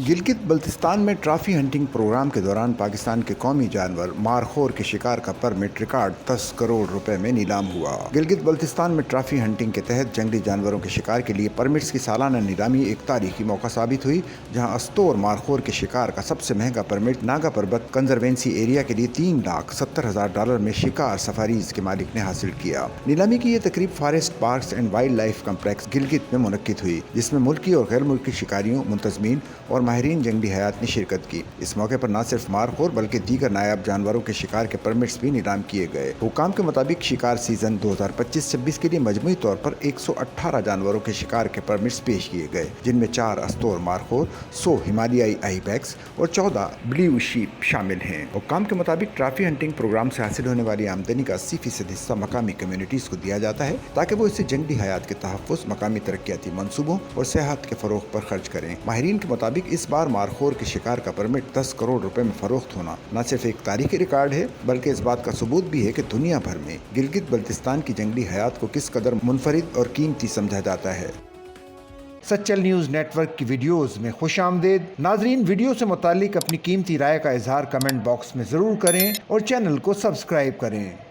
गिलगित बल्तिस्तान में trophy hunting programme के दौरान पाकिस्तान के कौमी जानवर मारखोर के शिकार का परमिट रिकॉर्ड 10 करोड़ रुपए में नीलाम हुआ। गिलगित बल्तिस्तान में ट्रॉफी हंटिंग के तहत जंगली जानवरों के शिकार के लिए परमिट्स की सालाना नीलामी एक तारीखी मौका साबित हुई, जहां अस्तोर मारखोर के शिकार का सबसे महंगा परमिट नागा पर्वत कंजरवेंसी एरिया के लिए $3,70,000 में शिकार सफारीज के मालिक ने हासिल किया। नीलामी की यह तकरीब forest parks and wild life complex Gilgit में मुनक्किद हुई, जिसमें मुल्की और गैर मुल्की शिकारियों, मुंतजमीन और माहिरीन जंगली हयात ने शिरकत की। इस मौके पर न सिर्फ मारखोर बल्कि दीगर नायाब जानवरों के शिकार के परमिट्स भी नीलाम किए गए। हुकाम के मुताबिक शिकार सीजन 2025-26 के लिए मजमूई तौर पर 118 जानवरों के शिकार के परमिट्स पेश किए गए, जिनमें 4 अस्तोर मारखोर, 100 हिमालयाई आइबैक्स और 14 ब्लू शीप शामिल हैं। हुकाम के मुताबिक ट्रॉफी हंटिंग प्रोग्राम से हासिल होने वाली आमदनी का 80% हिस्सा मकामी कम्युनिटीज को दिया जाता है, ताकि वो इसे जंगली हयात के तहफ़्फ़ुज़, मकामी तरक्याती मंसूबों और सेहत के फरोग पर खर्च करें। माहिरीन के मुताबिक इस बार मारखोर के शिकार का परमिट 10 करोड़ रुपए में फरोख्त होना न सिर्फ एक तारीखी रिकॉर्ड है, बल्कि इस बात का सबूत भी है कि दुनिया भर में गिलगित बल्तिस्तान की जंगली हयात को किस कदर मुनफरिद और कीमती समझा जाता है। सच्चल न्यूज़ नेटवर्क की वीडियोस में खुशामदीद। नाजरीन, वीडियो से मुतालिक अपनी कीमती राय का इजहार कमेंट बॉक्स में ज़रूर करें और चैनल को सब्सक्राइब करें।